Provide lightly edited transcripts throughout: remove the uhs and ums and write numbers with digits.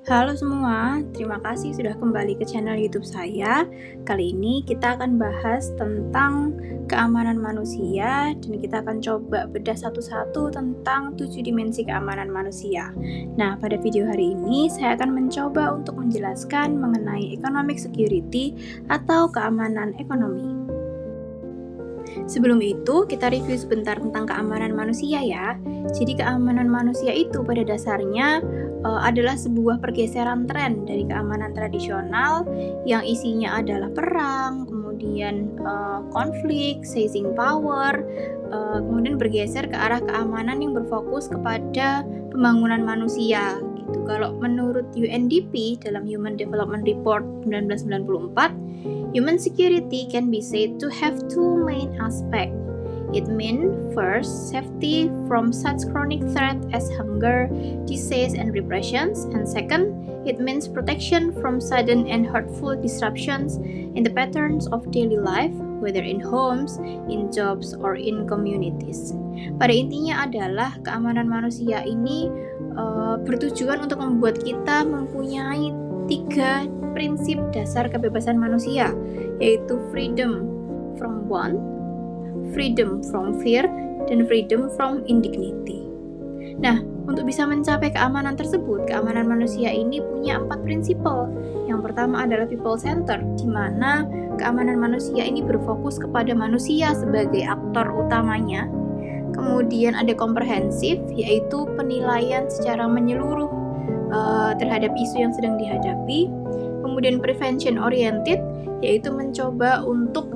Halo semua, terima kasih sudah kembali ke channel YouTube saya. Kali ini kita akan bahas tentang keamanan manusia dan kita akan coba bedah satu-satu tentang 7 dimensi keamanan manusia. Nah, pada video hari ini saya akan mencoba untuk menjelaskan mengenai economic security atau keamanan ekonomi. Sebelum itu, kita review sebentar tentang keamanan manusia ya. Jadi keamanan manusia itu pada dasarnya adalah sebuah pergeseran tren dari keamanan tradisional yang isinya adalah perang, kemudian konflik, seizing power, kemudian bergeser ke arah keamanan yang berfokus kepada pembangunan manusia. Gitu. Kalau menurut UNDP dalam Human Development Report 1994, human security can be said to have two main aspects. It means first, safety from such chronic threat as hunger, disease, and repressions, and second, it means protection from sudden and hurtful disruptions in the patterns of daily life, whether in homes, in jobs, or in communities. Pada intinya adalah keamanan manusia ini bertujuan untuk membuat kita mempunyai 3 prinsip dasar kebebasan manusia, yaitu freedom from want, freedom from fear, dan freedom from indignity. Nah, untuk bisa mencapai keamanan tersebut, keamanan manusia ini punya 4 prinsipal. Yang pertama adalah people center, di mana keamanan manusia ini berfokus kepada manusia sebagai aktor utamanya. Kemudian ada komprehensif, yaitu penilaian secara menyeluruh terhadap isu yang sedang dihadapi. Kemudian prevention oriented, yaitu mencoba untuk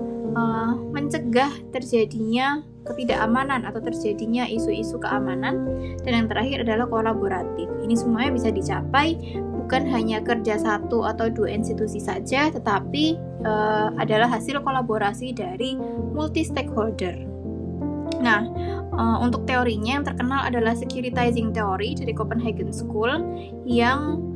mencegah terjadinya ketidakamanan atau terjadinya isu-isu keamanan. Dan yang terakhir adalah kolaboratif. Ini semuanya bisa dicapai bukan hanya kerja satu atau 2 institusi saja, tetapi adalah hasil kolaborasi dari multi stakeholder. Nah, untuk teorinya yang terkenal adalah securitizing theory dari Copenhagen School yang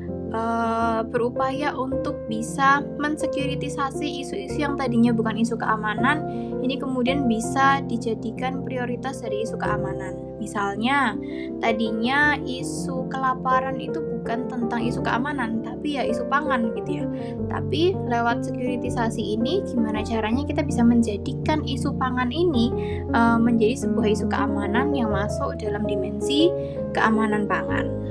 berupaya untuk bisa mensekuritisasi isu-isu yang tadinya bukan isu keamanan, ini kemudian bisa dijadikan prioritas dari isu keamanan. Misalnya, tadinya isu kelaparan itu bukan tentang isu keamanan, tapi ya isu pangan gitu ya. Tapi lewat sekuritisasi ini, gimana caranya kita bisa menjadikan isu pangan ini menjadi sebuah isu keamanan yang masuk dalam dimensi keamanan pangan.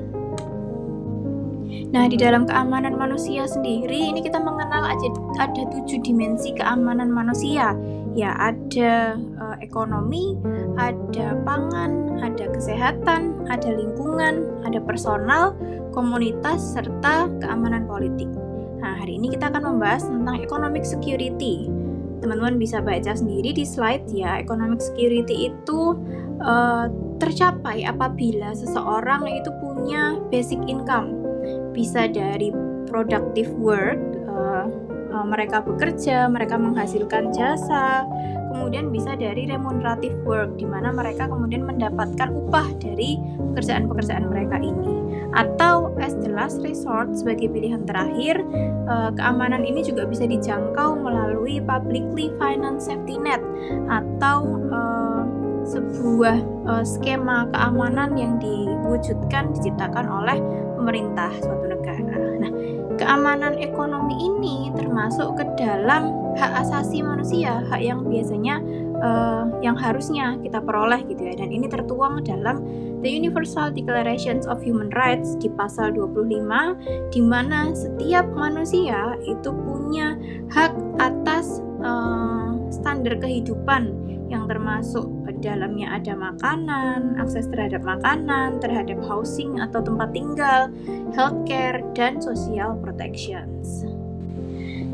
Nah, di dalam keamanan manusia sendiri, ini kita mengenal ada 7 dimensi keamanan manusia. Ya, ada ekonomi, ada pangan, ada kesehatan, ada lingkungan, ada personal, komunitas, serta keamanan politik. Nah, hari ini kita akan membahas tentang economic security. Teman-teman bisa baca sendiri di slide ya. Economic security itu tercapai apabila seseorang itu punya basic income. Bisa dari productive work, mereka bekerja, mereka menghasilkan jasa, kemudian bisa dari remunerative work, di mana mereka kemudian mendapatkan upah dari pekerjaan-pekerjaan mereka ini. Atau as the last resort, sebagai pilihan terakhir, keamanan ini juga bisa dijangkau melalui publicly financed safety net atau sebuah skema keamanan yang diwujudkan, diciptakan oleh pemerintah suatu negara. Nah, keamanan ekonomi ini termasuk ke dalam hak asasi manusia, hak yang biasanya yang harusnya kita peroleh gitu ya. Dan ini tertuang dalam The Universal Declaration of Human Rights di pasal 25, di mana setiap manusia itu punya hak atas standar kehidupan yang termasuk dalamnya ada makanan, akses terhadap makanan, terhadap housing atau tempat tinggal, healthcare, dan social protections.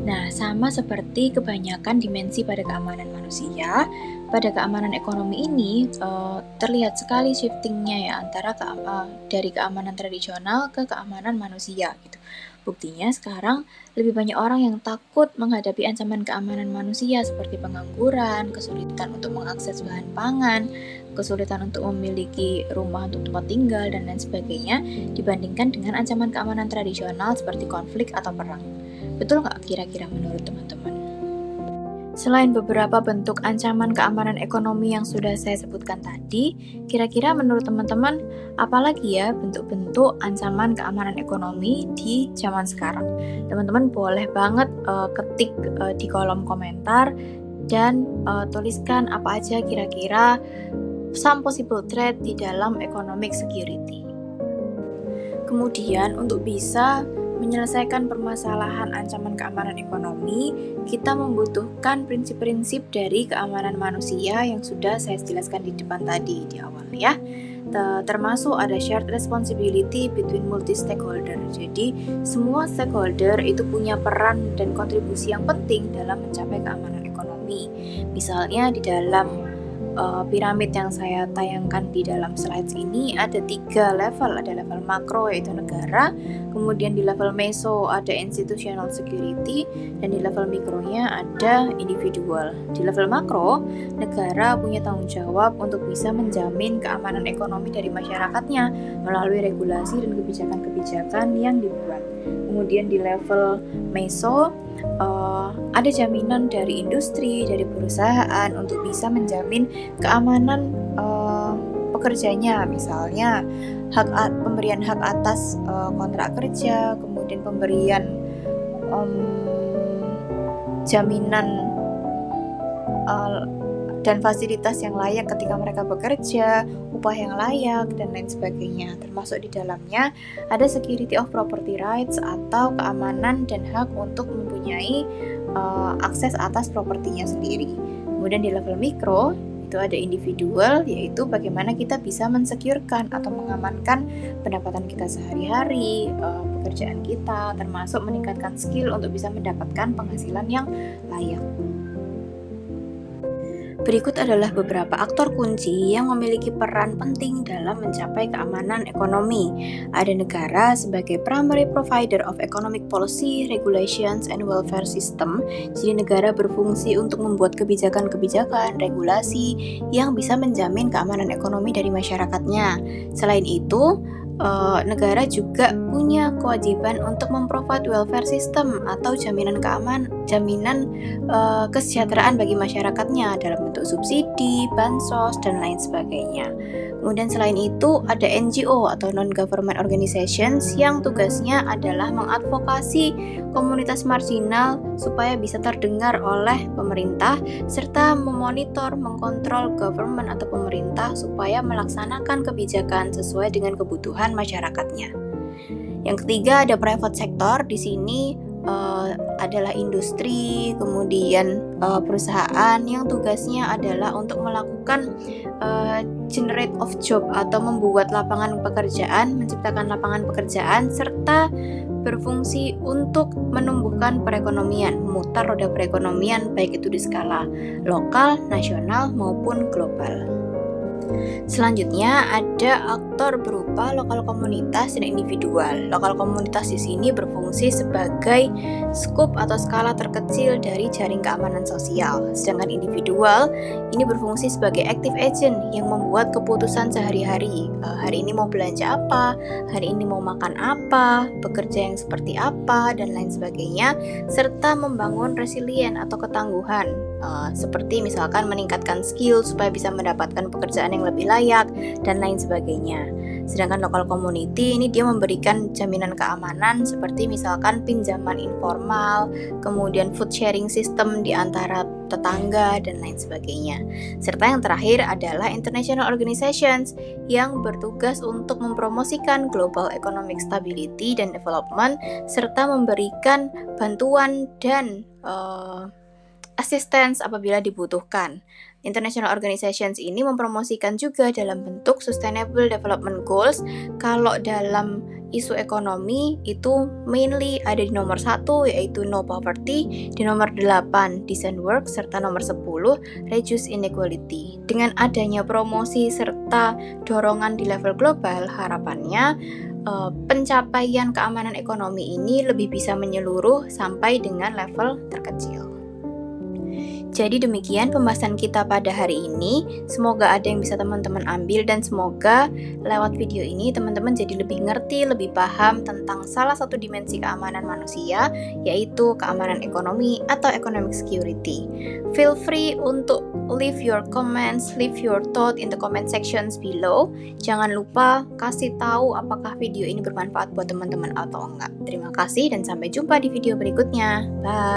Nah, sama seperti kebanyakan dimensi pada keamanan manusia, pada keamanan ekonomi ini terlihat sekali shiftingnya ya antara dari keamanan tradisional ke keamanan manusia gitu. Buktinya sekarang lebih banyak orang yang takut menghadapi ancaman keamanan manusia seperti pengangguran, kesulitan untuk mengakses bahan pangan, kesulitan untuk memiliki rumah untuk tempat tinggal, dan lain sebagainya dibandingkan dengan ancaman keamanan tradisional seperti konflik atau perang. Betul nggak kira-kira menurut teman-teman? Selain beberapa bentuk ancaman keamanan ekonomi yang sudah saya sebutkan tadi, kira-kira menurut teman-teman, apalagi ya bentuk-bentuk ancaman keamanan ekonomi di zaman sekarang? Teman-teman boleh banget ketik di kolom komentar dan tuliskan apa aja kira-kira some possible threat di dalam economic security. Kemudian untuk bisa menyelesaikan permasalahan ancaman keamanan ekonomi, kita membutuhkan prinsip-prinsip dari keamanan manusia yang sudah saya jelaskan di depan tadi di awal ya. Termasuk ada shared responsibility between multi-stakeholder. Jadi, semua stakeholder itu punya peran dan kontribusi yang penting dalam mencapai keamanan ekonomi. Misalnya di dalam piramid yang saya tayangkan di dalam slides ini ada 3 level. Ada level makro yaitu negara, kemudian di level meso ada institutional security, dan di level mikronya ada individual. Di level makro, negara punya tanggung jawab untuk bisa menjamin keamanan ekonomi dari masyarakatnya melalui regulasi dan kebijakan-kebijakan yang dibuat. Kemudian di level meso ada jaminan dari industri, dari perusahaan untuk bisa menjamin keamanan pekerjanya, misalnya pemberian hak atas kontrak kerja, kemudian pemberian jaminan dan fasilitas yang layak ketika mereka bekerja, upah yang layak, dan lain sebagainya. Termasuk di dalamnya ada security of property rights atau keamanan dan hak untuk mempunyai akses atas propertinya sendiri. Kemudian di level mikro itu ada individual, yaitu bagaimana kita bisa mensecurekan atau mengamankan pendapatan kita sehari-hari, pekerjaan kita, termasuk meningkatkan skill untuk bisa mendapatkan penghasilan yang layak. Berikut adalah beberapa aktor kunci yang memiliki peran penting dalam mencapai keamanan ekonomi. Ada negara sebagai primary provider of economic policy, regulations, and welfare system. Jadi negara berfungsi untuk membuat kebijakan-kebijakan, regulasi yang bisa menjamin keamanan ekonomi dari masyarakatnya. Selain itu, negara juga punya kewajiban untuk memprovide welfare system atau jaminan kesejahteraan bagi masyarakatnya dalam bentuk subsidi, bansos, dan lain sebagainya. Kemudian selain itu ada NGO atau non-government organizations yang tugasnya adalah mengadvokasi komunitas marginal supaya bisa terdengar oleh pemerintah serta memonitor, mengkontrol government atau pemerintah supaya melaksanakan kebijakan sesuai dengan kebutuhan masyarakatnya. Yang ketiga ada private sector. Di sini adalah industri, kemudian perusahaan yang tugasnya adalah untuk melakukan generate of job atau membuat lapangan pekerjaan, menciptakan lapangan pekerjaan, serta berfungsi untuk menumbuhkan perekonomian, memutar roda perekonomian baik itu di skala lokal, nasional maupun global. Selanjutnya ada aktor berupa lokal komunitas dan individual. Lokal komunitas di sini berfungsi sebagai skup atau skala terkecil dari jaring keamanan sosial. Sedangkan individual ini berfungsi sebagai active agent yang membuat keputusan sehari-hari. Hari ini mau belanja apa, hari ini mau makan apa, bekerja yang seperti apa, dan lain sebagainya, serta membangun resilient atau ketangguhan. Seperti misalkan meningkatkan skill supaya bisa mendapatkan pekerjaan yang lebih layak dan lain sebagainya. Sedangkan local community ini dia memberikan jaminan keamanan seperti misalkan pinjaman informal, kemudian food sharing system di antara tetangga dan lain sebagainya. Serta yang terakhir adalah international organizations yang bertugas untuk mempromosikan global economic stability dan development serta memberikan bantuan dan assistance apabila dibutuhkan. International organizations ini mempromosikan juga dalam bentuk Sustainable Development Goals. Kalau dalam isu ekonomi itu mainly ada di nomor 1 yaitu no poverty, di nomor 8 decent work, serta nomor 10 reduce inequality. Dengan adanya promosi serta dorongan di level global, harapannya pencapaian keamanan ekonomi ini lebih bisa menyeluruh sampai dengan level terkecil. Jadi demikian pembahasan kita pada hari ini. Semoga ada yang bisa teman-teman ambil dan semoga lewat video ini teman-teman jadi lebih ngerti, lebih paham tentang salah satu dimensi keamanan manusia, yaitu keamanan ekonomi atau economic security. Feel free untuk leave your comments, leave your thought in the comment sections below. Jangan lupa kasih tahu apakah video ini bermanfaat buat teman-teman atau enggak. Terima kasih dan sampai jumpa di video berikutnya. Bye.